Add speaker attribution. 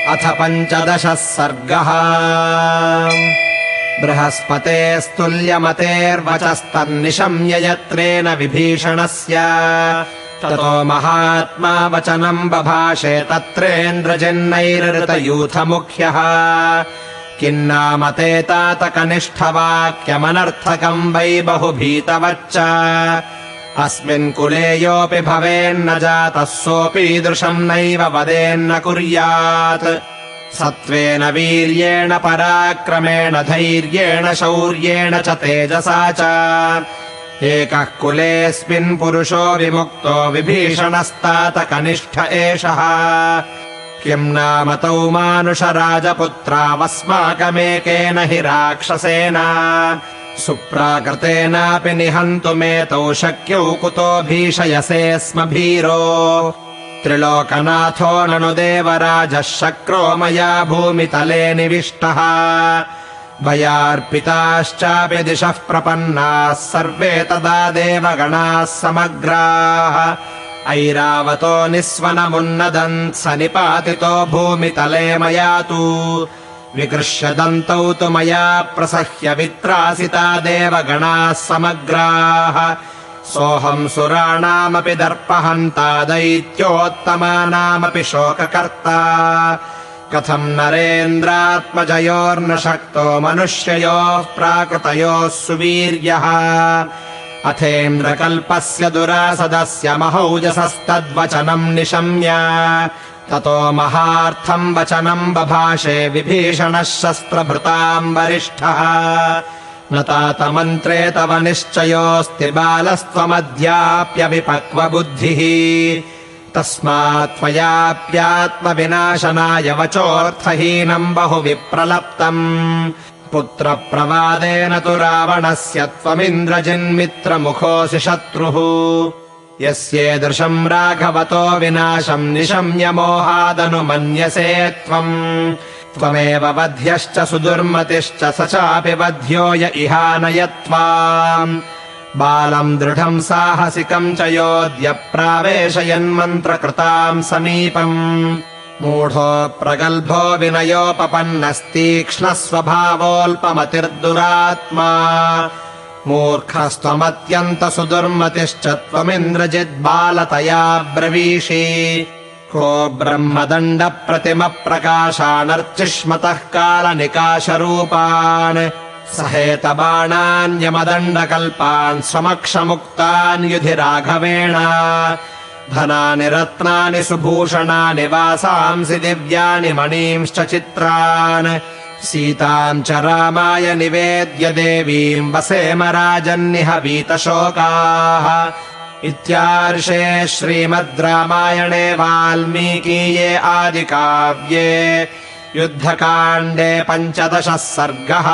Speaker 1: अथ 15 सर्गः। बृहस्पतेस्तुल्यमतेर्वचस्तन्निशम्य यत्रेण विभीषणस्य ततो महात्मा वचनम् बभाषे तत्रेन्द्रजिन्नैरृतयूथमुख्यः। किन्नामते तात कनिष्ठवाक्यमनर्थकम् वै बहुभीतवच्च। अस्मिन् कुले योऽपि भवेन्न जातः सोऽपीदृशम् नैव वदेन्न कुर्यात्। सत्त्वेन वीर्येण पराक्रमेण धैर्येण शौर्येण च तेजसा च एकः कुलेऽस्मिन् पुरुषो विमुक्तो विभीषणस्तात कनिष्ठ एषः। किम् नाम तौ मानुषराजपुत्रावस्माकमेकेन हि राक्षसेन सुप्राकृतेनापि निहन्तुमेतौ शक्यौ कुतो भीषयसे स्म भीरो। त्रिलोकनाथो ननु देवराजः शक्रो मया भूमितले निविष्टः। भयार्पिताश्चापि दिशः प्रपन्नाः सर्वे तदा देवगणाः समग्राः। ऐरावतो निस्वनमुन्नदन् स निपातितो भूमितले मया तु। विकृष्य दन्तौ तु मया प्रसह्य वित्रासिता देवगणाः समग्राः। सोऽहम् सुराणामपि दर्पहन्ता दैत्योत्तमानामपि शोककर्ता। कथम् नरेन्द्रात्मजयोर्न शक्तो मनुष्ययोः प्राकृतयोः सुवीर्यः। अथेन्द्रकल्पस्य दुरासदस्य महौजसस्तद्वचनम् निशम्य ततो महार्थम् वचनम् बभाषे विभीषणः शस्त्रभृताम् वरिष्ठः। न तात मन्त्रे तव निश्चयोऽस्ति बालस्त्वमद्याप्यविपक्वबुद्धिः। तस्मात् त्वयाप्यात्मविनाशनाय वचोऽर्थहीनम् बहु विप्रलप्तम्। पुत्रप्रवादेन तु रावणस्य त्वमिन्द्रजिन्मित्रमुखोऽसि शत्रुः। यस्येदृशम् राघवतो विनाशम् निशम्य मोहादनुमन्यसे त्वम्। त्वमेव वध्यश्च सुदुर्मतिश्च स चापि वध्यो य इहानयत्वाम्। बालम् दृढम् साहसिकम् च योऽद्य प्रावेशयन्मन्त्रकृताम् समीपम्। मूढो प्रगल्भो विनयोपपन्नस्तीक्ष्णः स्वभावोऽल्पमतिर्दुरात्मा। मूर्खस्त्वमत्यन्तसुदुर्मतिश्च त्वमिन्द्रजिद्बालतया ब्रवीषि। को ब्रह्मदण्डप्रतिमप्रकाशानर्चिष्मतः कालनिकाशरूपान् सहेतबाणान् यमदण्डकल्पान् स्वमक्षमुक्तान् युधि राघवेण। धनानि रत्नानि सुभूषणानि वासांसि दिव्यानि मणींश्च चित्रान्। सीताम् च रामाय निवेद्य देवीम् वसेम राजन्निह वीतशोकाः। इत्यार्षे श्रीमद् रामायणे वाल्मीकीये आदिकाव्ये युद्धकाण्डे 15 सर्गः।